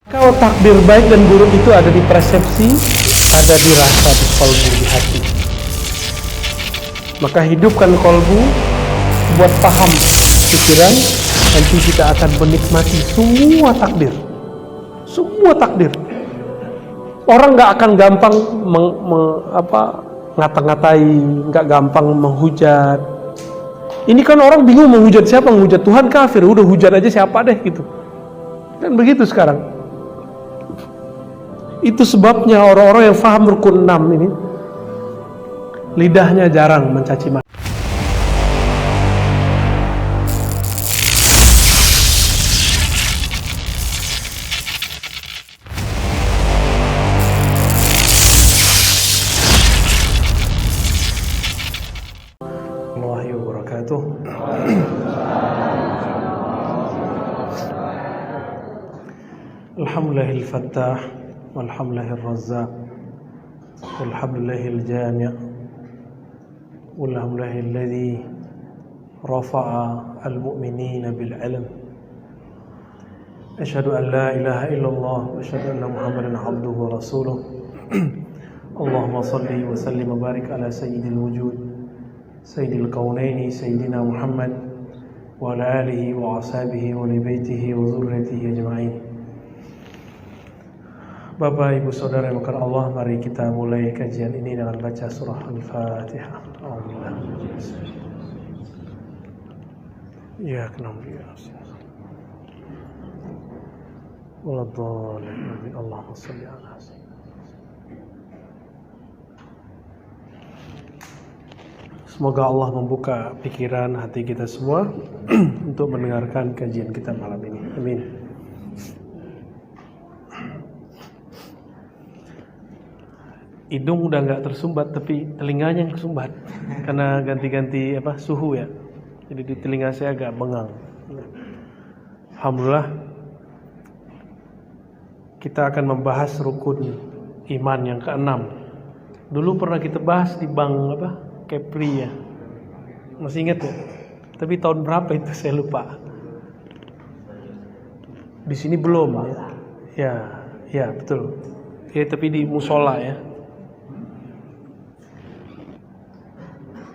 Kalau takdir baik dan buruk itu ada di persepsi, ada di rasa, di kolbu, di hati. Maka hidupkan kolbu, buat paham pikiran, nanti kita akan menikmati semua takdir. Semua takdir. Orang nggak akan gampang ngata-ngatai, nggak gampang menghujat. Ini kan orang bingung menghujat siapa, menghujat Tuhan kafir, udah hujat aja siapa deh gitu. Dan begitu sekarang. Itu sebabnya orang-orang yang faham rukun 6 ini lidahnya jarang mencaci maki. Warahmatullahi wabarakatuh. Alhamdulillahil fattah walhamdulillahir razzaq walhamdulillahil jami' walhamdulillahil ladzi rafa'a al-mu'minina bil 'ilm. Asyhadu an la ilaha illallah wa asyhadu anna Muhammadan 'abduhu wa rasuluh. Allahumma shalli wa sallim wa barik ala sayyidil wujud sayyidil kaunaini sayyidina Muhammad wa ala alihi wa ashabihi wa li baitihi wa dzurriyyatihi ajma'in. Bapak, Ibu, Saudara yang berkah Allah, mari kita mulai kajian ini dengan baca surah Al-Fatihah. Ya, kenapa ya? Waladhdallin. Allahumma shalli ala sayyidina. Semoga Allah membuka pikiran hati kita semua untuk mendengarkan kajian kita malam ini. Amin. Hidung udah nggak tersumbat, tapi telinganya yang kesumbat karena ganti-ganti suhu ya. Jadi di telinga saya agak bengang. Alhamdulillah, kita akan membahas rukun iman yang ke-6. Dulu pernah kita bahas di bank Kepri ya. Masih ingat ya? Tapi tahun berapa itu saya lupa. Di sini belum ya. Ya betul. Ya, tapi di musola ya.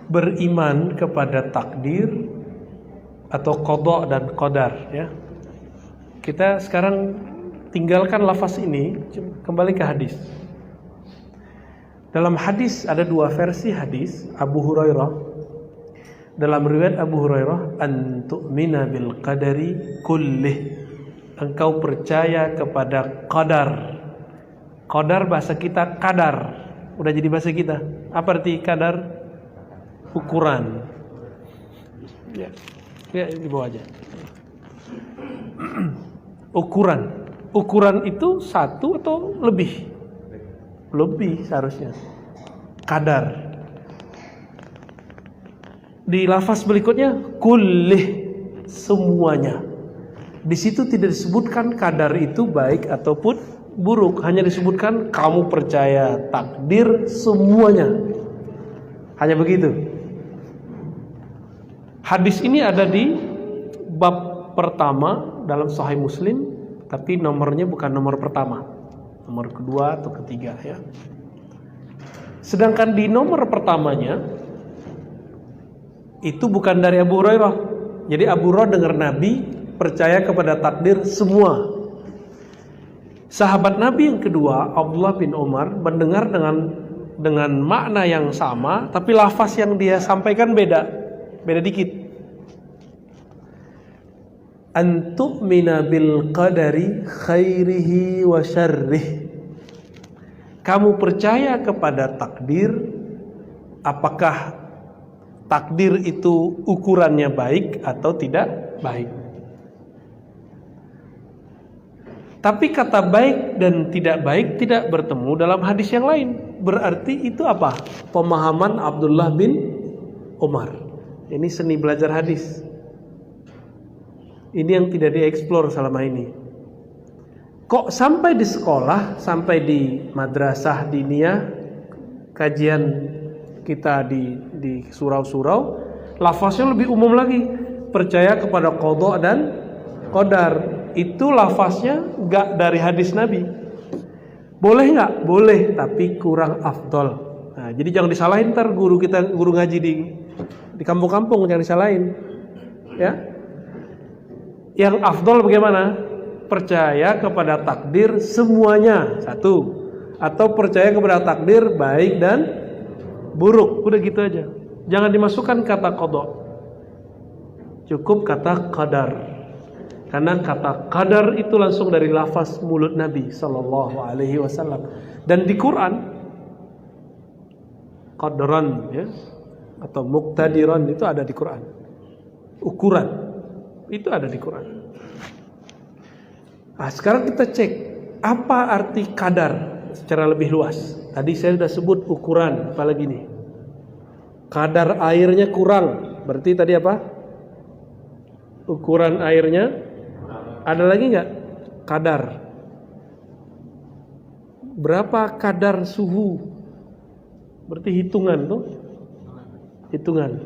Beriman kepada takdir atau qada dan qadar ya. Kita sekarang tinggalkan lafaz ini, kembali ke hadis. Dalam hadis ada dua versi hadis Abu Hurairah. Dalam riwayat Abu Hurairah, an tu'mina bil qadari kullih. Engkau percaya kepada qadar. Qadar bahasa kita kadar. Udah jadi bahasa kita. Apa arti kadar? Ukuran. Ya, di bawah aja. Ukuran. Ukuran itu satu atau lebih? Lebih seharusnya. Kadar. Di lafaz berikutnya kullih, semuanya. Di situ tidak disebutkan kadar itu baik ataupun buruk, hanya disebutkan kamu percaya takdir semuanya. Hanya begitu. Hadis ini ada di bab pertama dalam Sahih Muslim, tapi nomornya bukan nomor pertama, nomor kedua atau ketiga ya. Sedangkan di nomor pertamanya itu bukan dari Abu Hurairah. Jadi Abu Hurairah dengar Nabi percaya kepada takdir semua. Sahabat Nabi yang kedua, Abdullah bin Umar, mendengar dengan makna yang sama, tapi lafaz yang dia sampaikan beda dikit. An tu'mina bil qadari khairihi wa syarrih. Kamu percaya kepada takdir, apakah takdir itu ukurannya baik atau tidak baik. Tapi kata baik dan tidak baik tidak bertemu dalam hadis yang lain. Berarti itu apa? Pemahaman Abdullah bin Umar. Ini seni belajar hadis. Ini yang tidak dieksplor selama ini. Kok sampai di sekolah, sampai di madrasah diniyah, kajian kita di surau-surau, lafaznya lebih umum lagi. Percaya kepada qada dan qadar. itu lafaznya nggak dari hadis Nabi. Boleh nggak? Boleh, tapi kurang afdol. Nah, jadi jangan disalahin ntar guru kita, guru ngaji di kampung-kampung, jangan disalahin. Ya. Yang afdol bagaimana? Percaya kepada takdir semuanya, satu. Atau percaya kepada takdir baik dan buruk. Udah gitu aja. Jangan dimasukkan kata qada. Cukup kata qadar. Karena kata qadar itu langsung dari lafaz mulut Nabi sallallahu alaihi wasallam. Dan di Quran qadran ya atau muqtadiran itu ada di Quran. Ukuran itu ada di Quran. Nah, sekarang kita cek apa arti qadar secara lebih luas. Tadi saya sudah sebut ukuran, apalagi nih. Kadar airnya kurang. Berarti tadi apa? Ukuran airnya. Ada lagi nggak? Kadar. Berapa kadar suhu? Berarti hitungan tuh. Hitungan.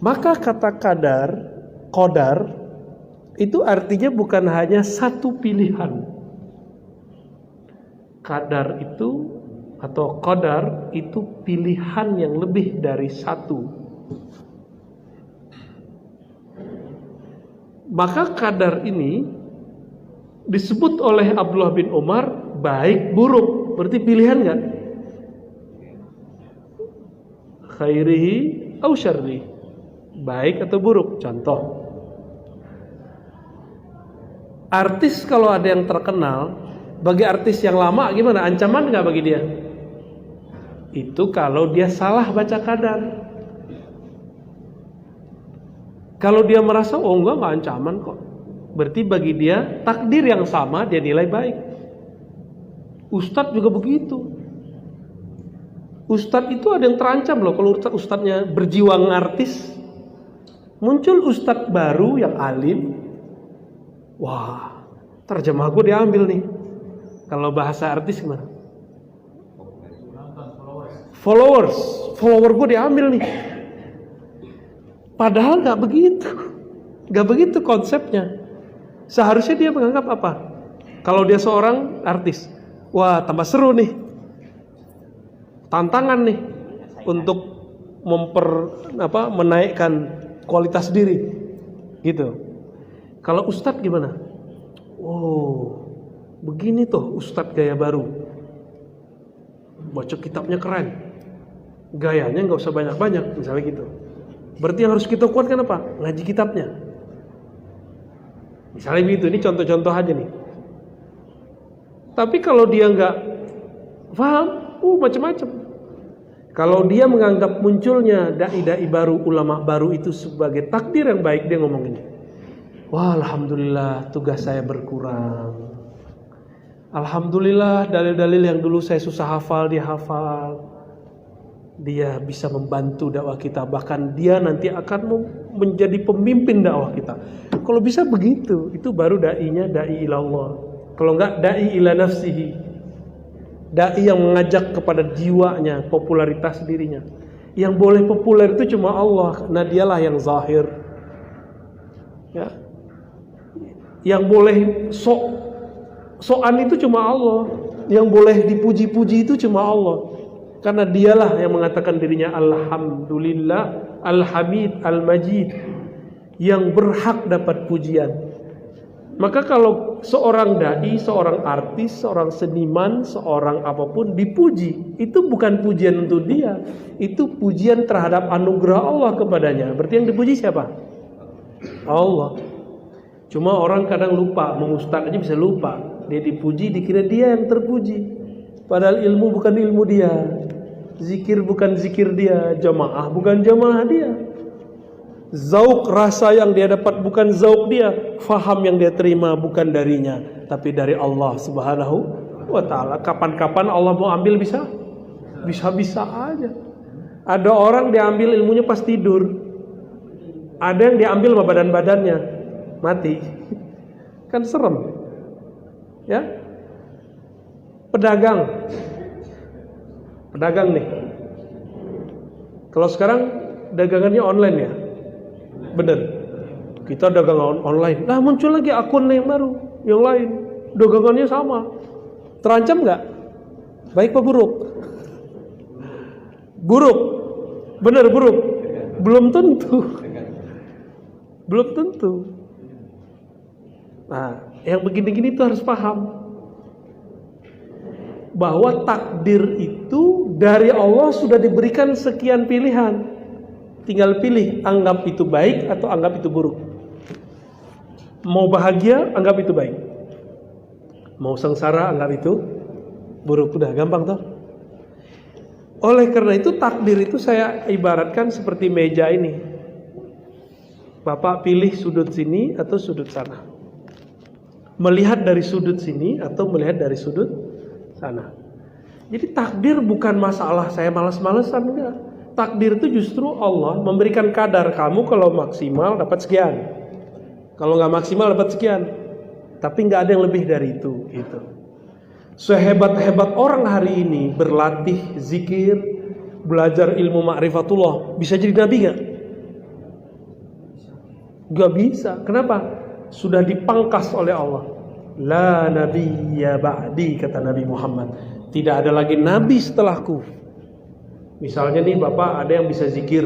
Maka kata qadar itu artinya bukan hanya satu pilihan. Kadar itu atau qadar itu pilihan yang lebih dari satu. Maka kadar ini disebut oleh Abdullah bin Umar baik buruk. Berarti pilihan kan? Khairihi au syarri. Baik atau buruk. Contoh. Artis kalau ada yang terkenal, bagi artis yang lama gimana? Ancaman nggak bagi dia? Itu kalau dia salah baca kadar. Kalau dia merasa oh enggak ancaman kok, berarti bagi dia takdir yang sama dia nilai baik. Ustadz juga begitu. Ustadz itu ada yang terancam loh kalau ustadznya berjiwa artis. Muncul ustadz baru yang alim, wah terjemah gue diambil nih. Kalau bahasa artis gimana? Follower gue diambil nih. Padahal nggak begitu konsepnya. Seharusnya dia menganggap apa? Kalau dia seorang artis, wah tambah seru nih, tantangan nih untuk menaikkan kualitas diri, gitu. Kalau ustadz gimana? Oh, begini tuh ustadz gaya baru, baca kitabnya keren, gayanya nggak usah banyak-banyak, misalnya gitu. Berarti yang harus kita kuatkan apa? Ngaji kitabnya. Misalnya begitu, ini contoh-contoh aja nih. Tapi kalau dia nggak paham, macam-macam. Kalau dia menganggap munculnya dai-dai baru, ulama baru itu sebagai takdir yang baik, dia ngomong gini. Wah, alhamdulillah tugas saya berkurang. Alhamdulillah dalil-dalil yang dulu saya susah hafal, dia hafal. Dia bisa membantu dakwah kita, bahkan dia nanti akan menjadi pemimpin dakwah kita. Kalau bisa begitu, itu baru dai-nya dai ilallah. Kalau enggak dai ila nafsihi, dai yang mengajak kepada jiwanya, popularitas dirinya. Yang boleh populer itu cuma Allah, karena dialah yang zahir. Ya. Yang boleh sokan itu cuma Allah. Yang boleh dipuji-puji itu cuma Allah. Karena dialah yang mengatakan dirinya Alhamdulillah, Al-Hamid, Al-Majid, yang berhak dapat pujian. Maka kalau seorang dai, seorang artis, seorang seniman, seorang apapun dipuji, itu bukan pujian untuk dia, itu pujian terhadap anugerah Allah kepadanya. Berarti yang dipuji siapa? Allah. Cuma orang kadang lupa, mengustad aja bisa lupa. Dia dipuji, dikira dia yang terpuji. Padahal ilmu bukan ilmu dia, zikir bukan zikir dia, jamaah bukan jamaah dia, zauk rasa yang dia dapat bukan zauk dia, faham yang dia terima bukan darinya, tapi dari Allah Subhanahu wa ta'ala. Kapan-kapan Allah mau ambil bisa aja. Ada orang diambil ilmunya pas tidur, ada yang diambil sama badan-badannya mati. Kan serem ya. Pedagang nih. Kalau sekarang dagangannya online ya, bener. Kita dagang online. Nah muncul lagi akun yang baru, yang lain. Dagangannya sama. Terancam nggak? Baik apa buruk? Buruk. Benar buruk? Belum tentu. Belum tentu. Nah, yang begini-gini itu harus paham bahwa takdir itu dari Allah sudah diberikan sekian pilihan. Tinggal pilih, anggap itu baik atau anggap itu buruk. Mau bahagia, anggap itu baik. Mau sengsara, anggap itu buruk. Udah gampang toh. Oleh karena itu takdir itu saya ibaratkan seperti meja ini. Bapak pilih sudut sini atau sudut sana. Melihat dari sudut sini atau melihat dari sudut sana. Jadi takdir bukan masalah saya malas-malesan, enggak. Takdir itu justru Allah memberikan kadar, kamu kalau maksimal dapat sekian, kalau nggak maksimal dapat sekian, tapi nggak ada yang lebih dari itu. Gitu. Sehebat-hebat orang hari ini berlatih zikir, belajar ilmu ma'rifatullah, bisa jadi nabi nggak? Nggak bisa. Kenapa? Sudah dipangkas oleh Allah. La nabiyya ba'di, kata Nabi Muhammad. Tidak ada lagi nabi setelahku. Misalnya nih Bapak ada yang bisa zikir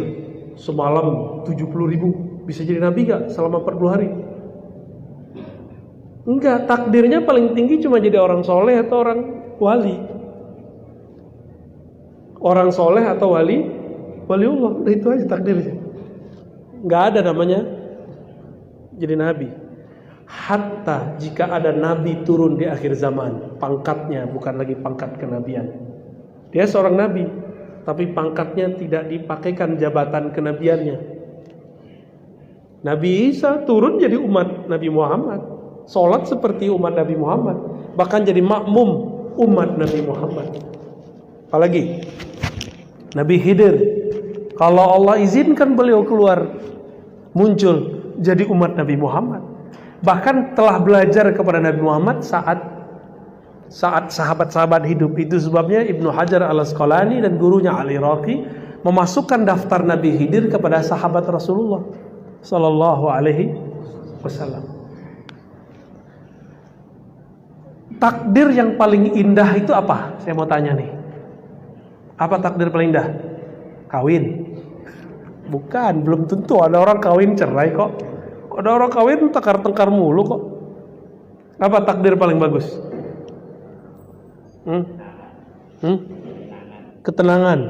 semalam 70.000, bisa jadi nabi gak selama 40 hari? Enggak, takdirnya paling tinggi cuma jadi orang soleh atau orang wali. Orang soleh atau waliullah, itu aja takdirnya. Enggak ada namanya jadi nabi. Hatta jika ada nabi turun di akhir zaman, pangkatnya bukan lagi pangkat kenabian. Dia seorang nabi, tapi pangkatnya tidak dipakaikan jabatan kenabiannya. Nabi Isa turun jadi umat Nabi Muhammad, sholat seperti umat Nabi Muhammad, bahkan jadi makmum umat Nabi Muhammad. Apalagi Nabi Khidir, kalau Allah izinkan beliau keluar, muncul jadi umat Nabi Muhammad. Bahkan telah belajar kepada Nabi Muhammad saat sahabat-sahabat hidup. Itu sebabnya Ibnu Hajar al-Asqalani dan gurunya Al-Iraqi memasukkan daftar Nabi Khidir kepada sahabat Rasulullah sallallahu alaihi wasallam. Takdir yang paling indah itu apa? Saya mau tanya nih. Apa takdir paling indah? Kawin? Bukan, belum tentu. Ada orang kawin cerai kok. Ada orang kawin tengkar-tengkar mulu kok. Apa takdir paling bagus? Ketenangan.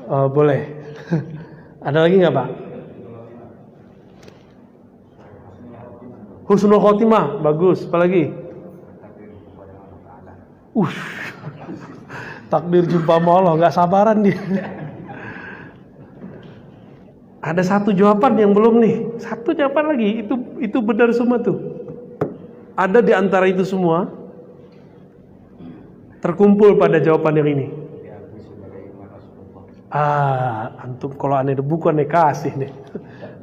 Oh, boleh. Ada lagi nggak Pak? Husnul khotimah, bagus. Apalagi? Takdir jumpa sama Allah, nggak sabaran dia. Ada satu jawaban yang belum nih. Satu jawaban lagi. Itu benar semua tuh. Ada di antara itu semua terkumpul pada jawaban yang ini. Antum kalau aneh ada buku aneh kasih nih.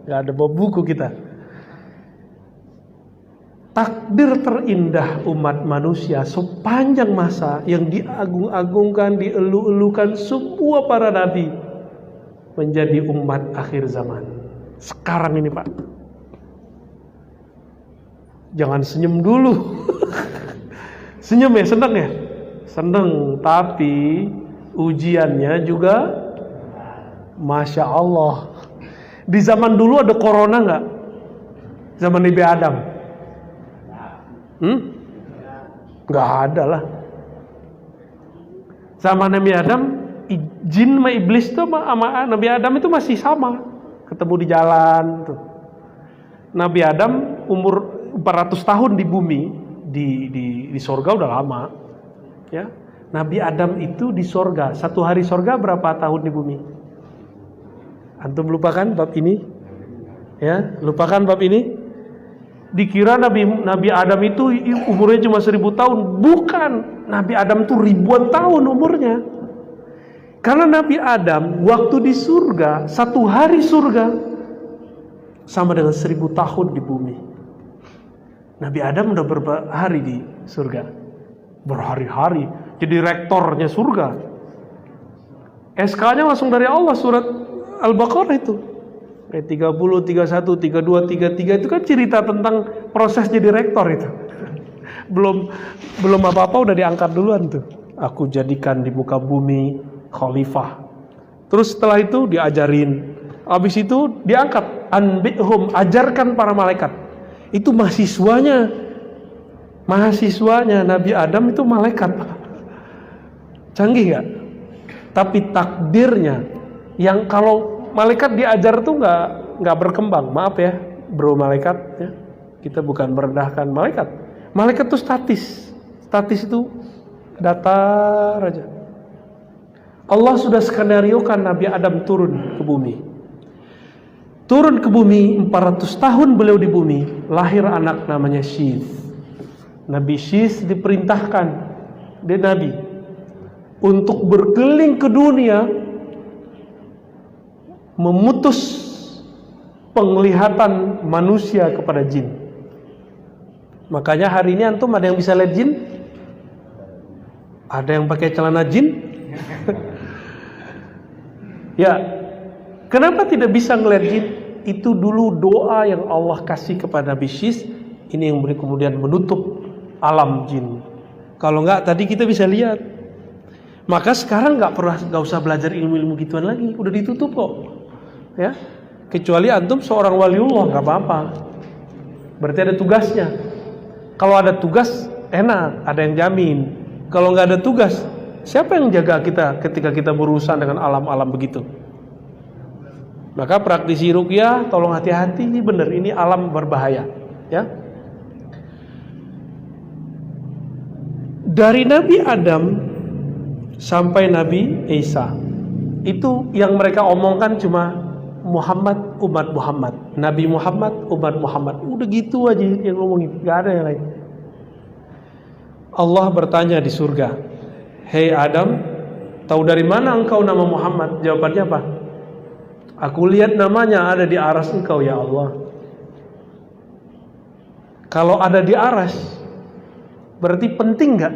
Gak ada bawa buku kita. Takdir terindah umat manusia sepanjang masa yang diagung-agungkan, dielu-elukan semua para nabi menjadi umat akhir zaman. Sekarang ini Pak. Jangan senyum dulu. Senyum ya, senang ya? Senang, tapi ujiannya juga Masya Allah. Di zaman dulu ada corona nggak? Zaman Nabi Adam? Nggak ada lah. Zaman Nabi Adam, jin sama iblis itu sama Nabi Adam itu masih sama, ketemu di jalan tuh. Nabi Adam umur 400 tahun di bumi, di sorga udah lama ya. Nabi Adam itu di sorga, satu hari sorga berapa tahun di bumi? Antum lupakan bab ini ya, lupakan bab ini. Dikira Nabi Adam itu umurnya cuma 1000 tahun. Bukan, Nabi Adam itu ribuan tahun umurnya. Karena Nabi Adam waktu di surga, satu hari surga sama dengan 1000 tahun di bumi. Nabi Adam udah berapa hari di surga? Berhari-hari. Jadi rektornya surga. SK-nya langsung dari Allah, surat Al-Baqarah itu. 30, 31, 32, 33 itu kan cerita tentang proses jadi rektor itu. Belum apa-apa udah diangkat duluan tuh. Aku jadikan di muka bumi khalifah. Terus setelah itu diajarin. Habis itu diangkat. Anbithum, ajarkan para malaikat. Itu mahasiswanya Nabi Adam itu malaikat. Canggih gak? Tapi takdirnya yang kalau malaikat diajar tuh nggak berkembang. Maaf ya, bro malaikat ya. Kita bukan merendahkan malaikat. Malaikat itu statis itu datar aja. Allah sudah skenariokan Nabi Adam turun ke bumi. Turun ke bumi 400 tahun beliau di bumi, lahir anak namanya Syith. Nabi Syith diperintahkan, dia nabi, untuk berkeliling ke dunia memutus penglihatan manusia kepada jin. Makanya hari ini antum ada yang bisa lihat jin? Ada yang pakai celana jin? Ya, kenapa tidak bisa ngelihat jin? Itu dulu doa yang Allah kasih kepada Nabi Syith. Ini yang kemudian menutup alam jin. Kalau enggak tadi kita bisa lihat. Maka sekarang nggak usah belajar ilmu-ilmu gituan lagi, udah ditutup kok, ya. Kecuali antum seorang waliullah nggak apa-apa. Berarti ada tugasnya. Kalau ada tugas enak, ada yang jamin. Kalau nggak ada tugas, siapa yang jaga kita ketika kita berurusan dengan alam-alam begitu? Maka praktisi ruqyah tolong hati-hati, ini benar, ini alam berbahaya, ya. Dari Nabi Adam sampai Nabi Isa, itu yang mereka omongkan cuma Muhammad, umat Muhammad, Nabi Muhammad, umat Muhammad. Udah gitu aja yang ngomongin, gak ada yang lain. Allah bertanya di surga, "Hei Adam, tahu dari mana engkau nama Muhammad?" Jawabannya apa? "Aku lihat namanya ada di aras engkau ya Allah." Kalau ada di aras, berarti penting gak?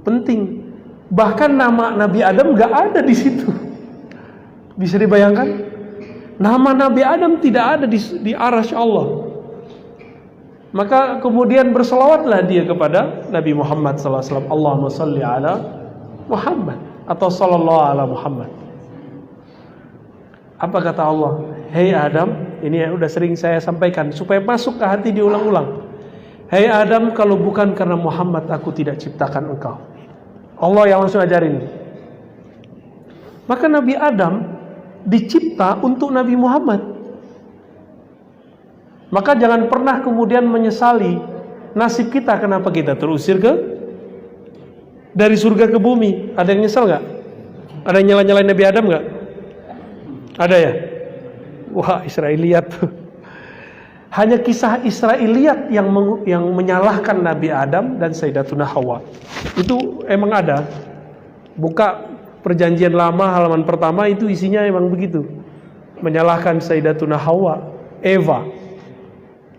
Penting. Bahkan nama Nabi Adam gak ada di situ. Bisa dibayangkan? Nama Nabi Adam tidak ada di arasy Allah. Maka kemudian berselawatlah dia kepada Nabi Muhammad SAW. Allahumma salli ala Muhammad atau sallallahu ala Muhammad. Apa kata Allah? Hei Adam, ini udah sering saya sampaikan supaya masuk ke hati diulang-ulang. Hei Adam, kalau bukan karena Muhammad aku tidak ciptakan engkau. Allah yang langsung ajarin. Maka Nabi Adam dicipta untuk Nabi Muhammad. Maka jangan pernah kemudian menyesali nasib kita, kenapa kita terusir dari surga ke bumi. Ada yang nyesal gak? Ada yang nyala-nyalain Nabi Adam gak? Ada ya? Wah, Israiliyat. Hanya kisah Israiliyat yang menyalahkan Nabi Adam dan Sayyidatuna Hawa. Itu emang ada. Buka Perjanjian Lama halaman pertama, itu isinya emang begitu. Menyalahkan Sayyidatuna Hawa, Eva.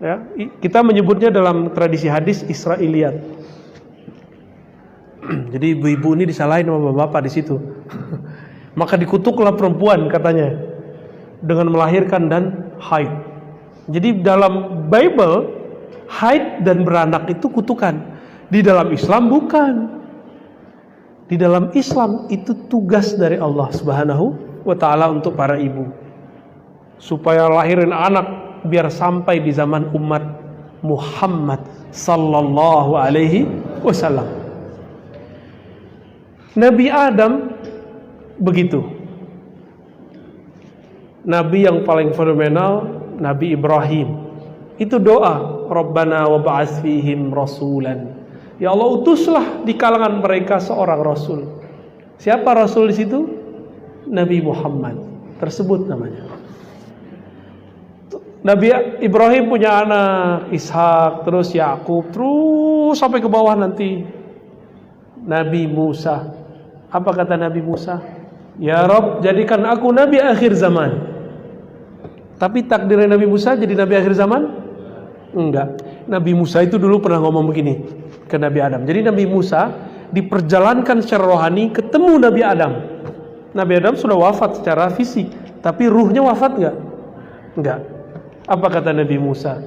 Ya, kita menyebutnya dalam tradisi hadis Israiliyat. Jadi ibu-ibu ini disalahin sama bapak di situ. Maka dikutuklah perempuan katanya dengan melahirkan dan haid. Jadi dalam Bible haid dan beranak itu kutukan. Di dalam Islam bukan. Di dalam Islam itu tugas dari Allah Subhanahu wa ta'ala untuk para ibu. Supaya lahirin anak biar sampai di zaman umat Muhammad sallallahu alaihi wasallam. Nabi Adam begitu. Nabi yang paling fenomenal Nabi Ibrahim. Itu doa, Rabbana wa ba'ats fihim rasulan. Ya Allah, utuslah di kalangan mereka seorang rasul. Siapa rasul di situ? Nabi Muhammad. Tersebut namanya. Nabi Ibrahim punya anak Ishak, terus Yakub, terus sampai ke bawah nanti Nabi Musa. Apa kata Nabi Musa? Ya Rabb, jadikan aku nabi akhir zaman. Tapi takdirnya Nabi Musa jadi nabi akhir zaman? Enggak. Nabi Musa itu dulu pernah ngomong begini ke Nabi Adam. Jadi Nabi Musa diperjalankan secara rohani ketemu Nabi Adam. Nabi Adam sudah wafat secara fisik, tapi ruhnya wafat enggak? Enggak. Apa kata Nabi Musa?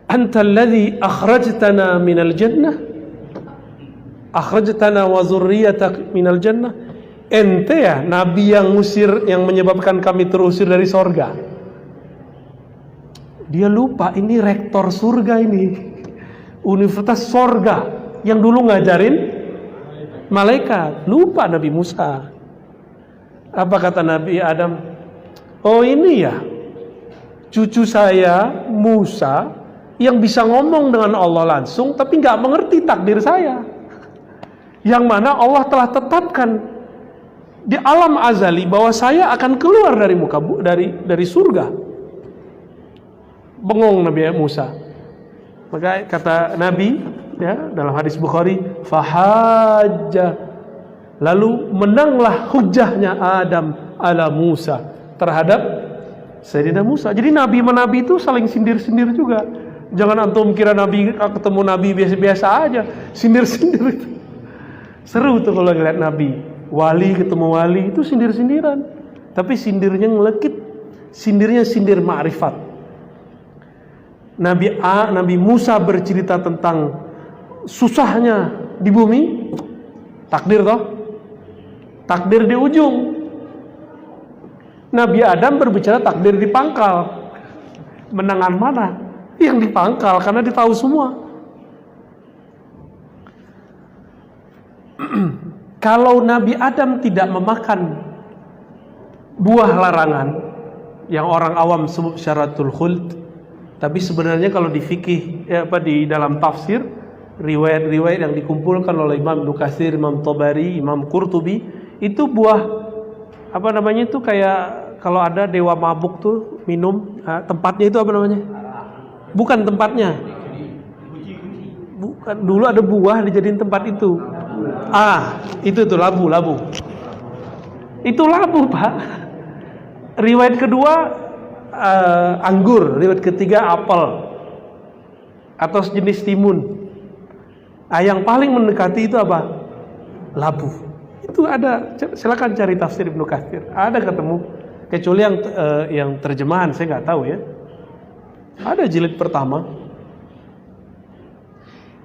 Antal ladzi akhrajtana minal jannah, akhrajtana wa dzurriyyatak minal jannah. Ente ya nabi yang ngusir, yang menyebabkan kami terusir dari sorga. Dia lupa ini rektor surga ini, universitas sorga yang dulu ngajarin malaikat. Lupa Nabi Musa. Apa kata Nabi Adam? Oh ini ya cucu saya Musa yang bisa ngomong dengan Allah langsung, tapi nggak mengerti takdir saya, yang mana Allah telah tetapkan di alam azali bahwa saya akan keluar dari dari surga. Bengong Nabi Musa. Maka kata Nabi ya dalam hadis Bukhari, fahajja, lalu menanglah hujahnya Adam ala Musa terhadap Sayyidina Musa. Jadi nabi menabi itu saling sindir-sindir juga. Jangan antum kira nabi ketemu nabi biasa-biasa aja, sindir-sindir itu. Seru tuh kalau ngeliat nabi, wali ketemu wali itu sindir-sindiran. Tapi sindirnya ngelekit, sindirnya sindir ma'rifat. Nabi Musa bercerita tentang susahnya di bumi, takdir toh, takdir di ujung. Nabi Adam berbicara takdir di pangkal. Menangan mana? Yang di pangkal, karena dia tahu semua. Kalau Nabi Adam tidak memakan buah larangan yang orang awam sebut syaratul khuld, tapi sebenarnya kalau di fikih di dalam tafsir, riwayat-riwayat yang dikumpulkan oleh Imam Ibnu Katsir, Imam Tabari, Imam Qurtubi, itu buah itu kayak kalau ada dewa mabuk tuh minum, tempatnya itu apa namanya? Bukan tempatnya. Bukan, dulu ada buah dijadiin tempat itu. Itu tuh labu. Itu labu, Pak. Riwayat kedua anggur, riwayat ketiga apel atau sejenis timun. Yang paling mendekati itu apa? Labu. Itu ada, silakan cari tafsir Ibnu Katsir. Ada ketemu. Kecuali yang terjemahan saya nggak tahu ya. Ada jilid pertama.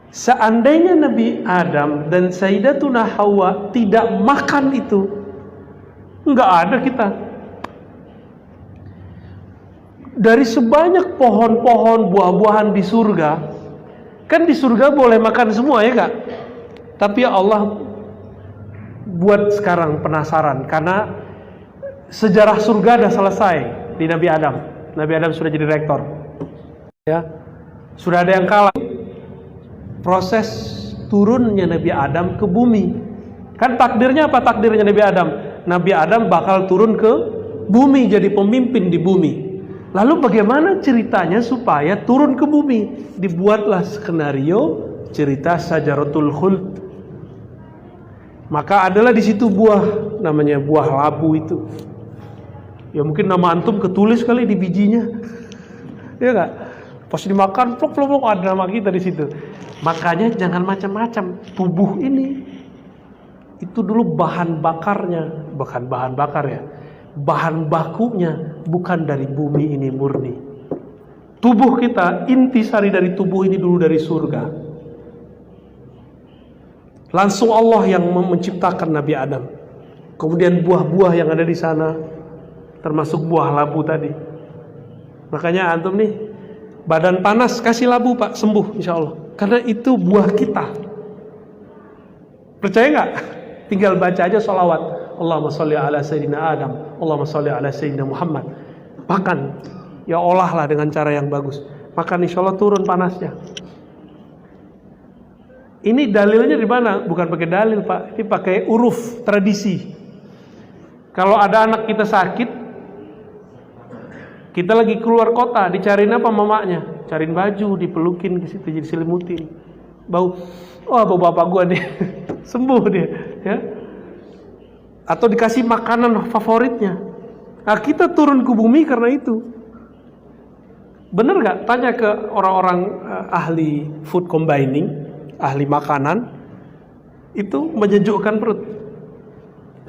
Seandainya Nabi Adam dan Sayyidatuna Hawa tidak makan itu, nggak ada kita. Dari sebanyak pohon-pohon buah-buahan di surga, kan di surga boleh makan semua ya Kak? Tapi Allah buat sekarang penasaran, karena sejarah surga sudah selesai di Nabi Adam. Nabi Adam sudah jadi rektor. Ya. Sudah ada yang kalah. Proses turunnya Nabi Adam ke bumi. Kan takdirnya apa takdirnya Nabi Adam? Nabi Adam bakal turun ke bumi jadi pemimpin di bumi. Lalu bagaimana ceritanya supaya turun ke bumi? Dibuatlah skenario cerita Syajaratul Khuld. Maka adalah di situ buah, namanya buah labu itu. Ya mungkin nama antum ketulis kali di bijinya. Ya enggak? Pas dimakan plok ada nama kita di situ. Makanya jangan macam-macam. Tubuh ini itu dulu bahan bakarnya, bukan bahan bakar ya. Bahan bakunya bukan dari bumi ini murni. Tubuh kita, intisari dari tubuh ini dulu dari surga. Langsung Allah yang menciptakan Nabi Adam. Kemudian buah-buah yang ada di sana, termasuk buah labu tadi. Makanya antum nih, badan panas kasih labu Pak, sembuh insya Allah. Karena itu buah kita. Percaya nggak? Tinggal baca aja sholawat. Allahumma sholli ala Sayyidina Adam, Allahumma sholli ala Sayyidina Muhammad. Makan, ya olahlah dengan cara yang bagus. Makan insya Allah turun panasnya. Ini dalilnya di mana? Bukan pakai dalil Pak, ini pakai uruf, tradisi. Kalau ada anak kita sakit, kita lagi keluar kota, dicariin apa mamanya? Cariin baju, dipelukin ke situ, jadi selimutin. Bau bapak gua nih, sembuh dia, ya. Atau dikasih makanan favoritnya. Nah, kita turun ke bumi karena itu. Bener nggak? Tanya ke orang-orang ahli food combining, ahli makanan, itu menyejukkan perut.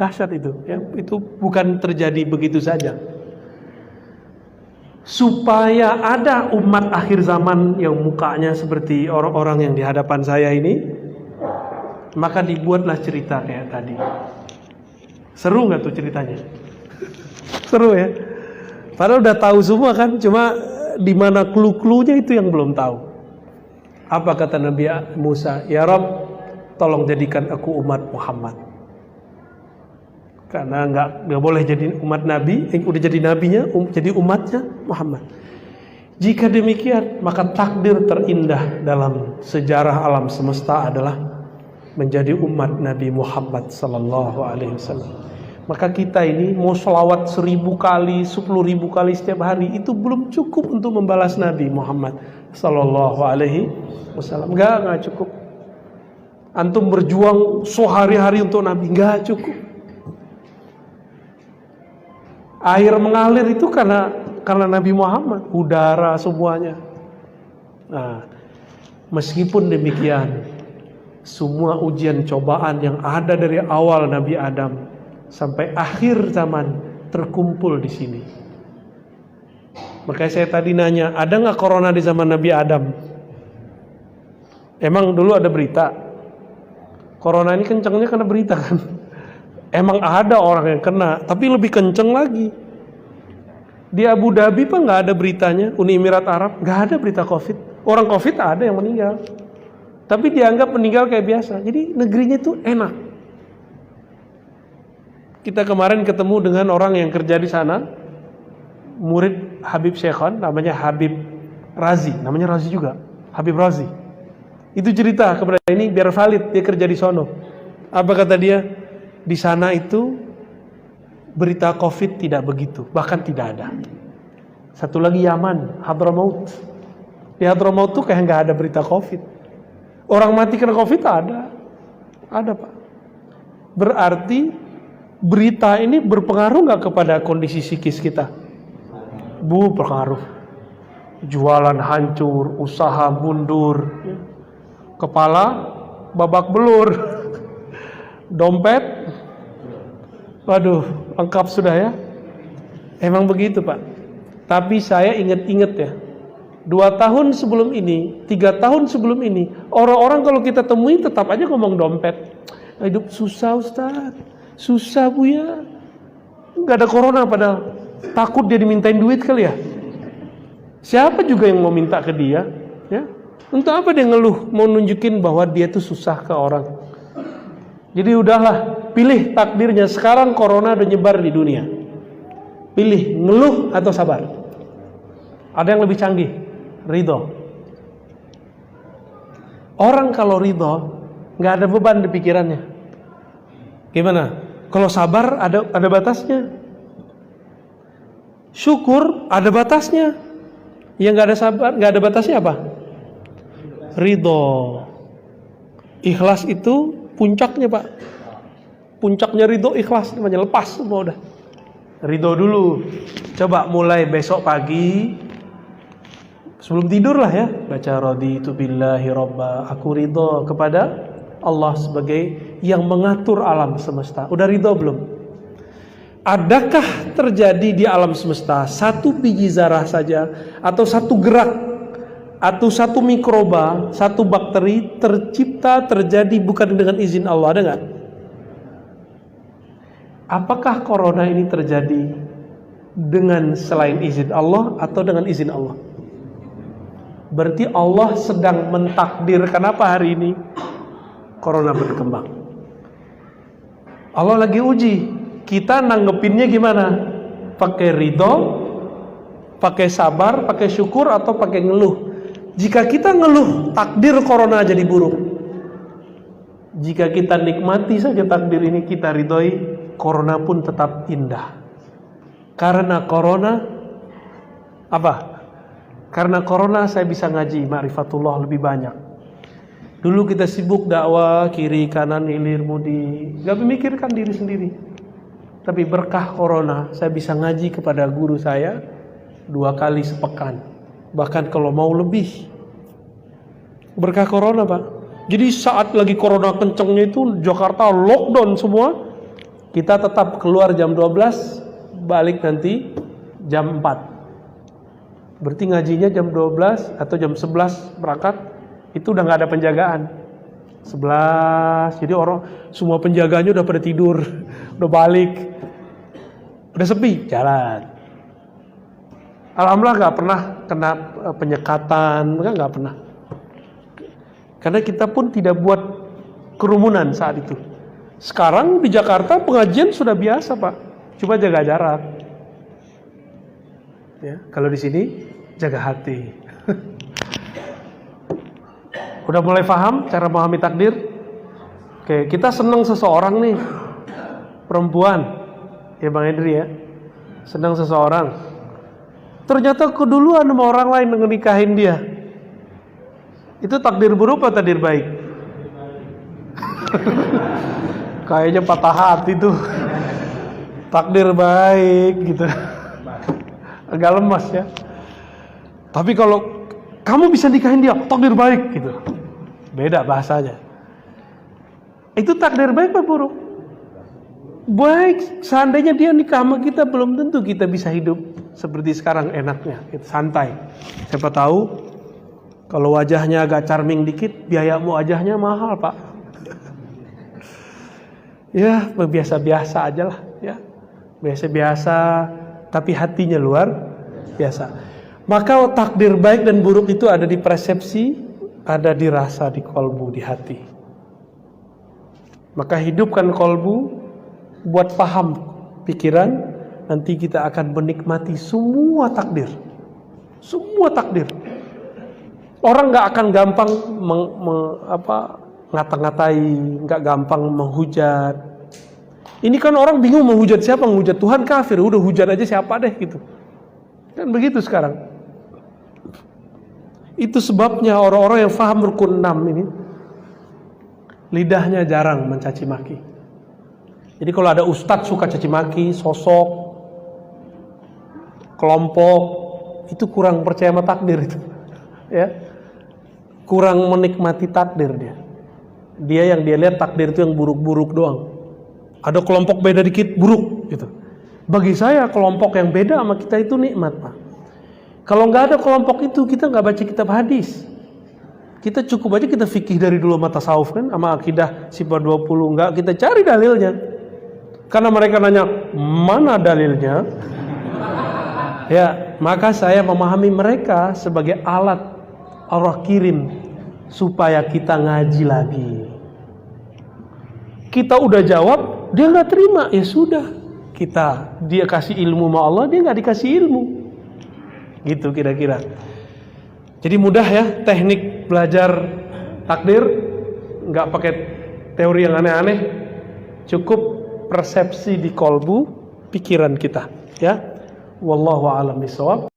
Dahsyat itu, ya. Itu bukan terjadi begitu saja. supaya ada umat akhir zaman yang mukanya seperti orang-orang yang di hadapan saya ini, maka dibuatlah cerita kayak tadi. Seru nggak tuh ceritanya? Seru ya. Padahal udah tahu semua kan, cuma di mana clue-cluenya itu yang belum tahu. Apa kata Nabi Musa? Ya Rabb, tolong jadikan aku umat Muhammad. Karena nggak boleh jadi umat Nabi, udah jadi nabinya, jadi umatnya Muhammad. Jika demikian, maka takdir terindah dalam sejarah alam semesta adalah menjadi umat Nabi Muhammad sallallahu alaihi wasallam. Maka kita ini mau selawat 1000 kali, 10.000 kali setiap hari, itu belum cukup untuk membalas Nabi Muhammad sallallahu alaihi wasallam. Enggak cukup. Antum berjuang sehari-hari untuk Nabi, enggak cukup. Air mengalir itu karena Nabi Muhammad, udara semuanya. Nah, meskipun demikian, semua ujian cobaan yang ada dari awal Nabi Adam sampai akhir zaman terkumpul di sini. Makanya saya tadi nanya, ada nggak corona di zaman Nabi Adam? Emang dulu ada berita? Corona ini kencangnya karena berita kan? Emang ada orang yang kena, tapi lebih kenceng lagi. Di Abu Dhabi pak nggak ada beritanya, Uni Emirat Arab nggak ada berita COVID. Orang COVID ada yang meninggal, tapi dianggap meninggal kayak biasa. Jadi negerinya itu enak. Kita kemarin ketemu dengan orang yang kerja di sana, murid Habib Syekhon, namanya Habib Razi, namanya Razi juga, Habib Razi. Itu cerita kepada ini biar valid, dia kerja di sono. Apa kata dia? Di sana itu berita COVID tidak begitu, bahkan tidak ada. Satu lagi Yaman, Hadramaut. Di Hadramaut tuh kayak nggak ada berita COVID. Orang mati karena COVID ada pak. Berarti berita ini berpengaruh nggak kepada kondisi psikis kita? Berpengaruh. Jualan hancur, usaha mundur, kepala babak belur. Dompet, waduh, lengkap sudah ya. Emang begitu pak. Tapi saya ingat-ingat ya, 2 tahun sebelum ini, 3 tahun sebelum ini, orang-orang kalau kita temui tetap aja ngomong dompet. Hidup susah Ustaz, susah Bu ya. Nggak ada corona padahal. Takut dia dimintain duit kali ya. Siapa juga yang mau minta ke dia? Ya, untuk apa dia ngeluh? Mau nunjukin bahwa dia tuh susah ke orang. Jadi udahlah, pilih takdirnya. Sekarang corona udah nyebar di dunia. Pilih ngeluh atau sabar. Ada yang lebih canggih, ridho. Orang kalau ridho nggak ada beban di pikirannya. Gimana? Kalau sabar ada batasnya. Syukur ada batasnya. Yang nggak ada sabar, nggak ada batasnya apa? Ridho. Ikhlas itu puncaknya pak. Puncaknya ridho ikhlas, namanya lepas semua udah. Ridho dulu. Coba mulai besok pagi, sebelum tidur lah ya, baca raditu billahi robba. Aku ridho kepada Allah sebagai yang mengatur alam semesta. Udah ridho belum? Adakah terjadi di alam semesta satu biji zarah saja, atau satu gerak, atau satu mikroba, satu bakteri tercipta terjadi bukan dengan izin Allah? Ada nggak? Apakah corona ini terjadi dengan selain izin Allah atau dengan izin Allah? Berarti Allah sedang mentakdirkan apa hari ini corona berkembang. Allah lagi uji kita nanggepinnya gimana? Pakai ridho, pakai sabar, pakai syukur, atau pakai ngeluh? Jika kita ngeluh, takdir corona jadi buruk. Jika kita nikmati saja takdir ini, kita ridhoi, corona pun tetap indah. Karena corona apa? Karena corona saya bisa ngaji ma'rifatullah lebih banyak. Dulu kita sibuk dakwah kiri kanan hilir mudi, gak memikirkan diri sendiri. Tapi berkah corona saya bisa ngaji kepada guru saya 2 kali sepekan, bahkan kalau mau lebih. Berkah corona pak. Jadi saat lagi corona kencengnya itu Jakarta lockdown semua, kita tetap keluar jam 12, balik nanti jam 4. Berarti ngajinya jam 12 atau jam 11 berangkat, itu udah nggak ada penjagaan. 11, jadi orang semua penjaganya udah pada tidur, udah balik, udah sepi, jalan. Alhamdulillah nggak pernah kena penyekatan, nggak pernah. Karena kita pun tidak buat kerumunan saat itu. Sekarang di Jakarta pengajian sudah biasa, Pak. Coba jaga jarak. Ya, kalau di sini jaga hati. Udah mulai paham cara memahami takdir? Oke, kita senang seseorang nih, perempuan, ya Bang Hendri ya, senang seseorang. Ternyata keduluan sama orang lain ngenikahin dia. Itu takdir buruk atau takdir baik? Kayaknya patah hati tuh. Takdir baik gitu. Agak lemas ya. Tapi kalau kamu bisa nikahin dia, takdir baik gitu. Beda bahasanya. Itu takdir baik apa buruk? Baik. Seandainya dia nikah sama kita, belum tentu kita bisa hidup seperti sekarang enaknya, gitu, santai. Siapa tahu kalau wajahnya agak charming dikit, biayamu wajahnya mahal, Pak. Ya, biasa-biasa aja lah ya. Biasa-biasa, tapi hatinya luar biasa. Maka takdir baik dan buruk itu ada di persepsi, ada di rasa, di kolbu, di hati. Maka hidupkan kolbu, buat paham pikiran, nanti kita akan menikmati semua takdir. Semua takdir. Orang nggak akan gampang ngata-ngatai, nggak gampang menghujat. Ini kan orang bingung menghujat siapa, menghujat Tuhan kafir, udah hujat aja siapa deh gitu. Kan begitu sekarang. Itu sebabnya orang-orang yang faham rukun 6 ini lidahnya jarang mencaci maki. Jadi kalau ada ustadz suka caci maki, sosok, kelompok, itu kurang percaya sama takdir itu. Ya. Kurang menikmati takdir dia. Dia yang dia lihat takdir itu yang buruk-buruk doang. Ada kelompok beda dikit buruk gitu. Bagi saya kelompok yang beda sama kita itu nikmat, Pak. Kalau nggak ada kelompok itu, kita nggak baca kitab hadis. Kita cukup aja kita fikih dari dulu sama tasawuf kan, sama akidah sifat 20, nggak kita cari dalilnya. Karena mereka nanya, mana dalilnya? Ya, maka saya memahami mereka sebagai alat Allah kirim supaya kita ngaji lagi. Kita udah jawab, dia nggak terima, ya sudah. Dia kasih ilmu sama Allah, dia nggak dikasih ilmu. Gitu kira-kira. Jadi mudah ya teknik belajar takdir, nggak pakai teori yang aneh-aneh, cukup persepsi di kolbu pikiran kita. Ya, wallahu a'lam bishawab.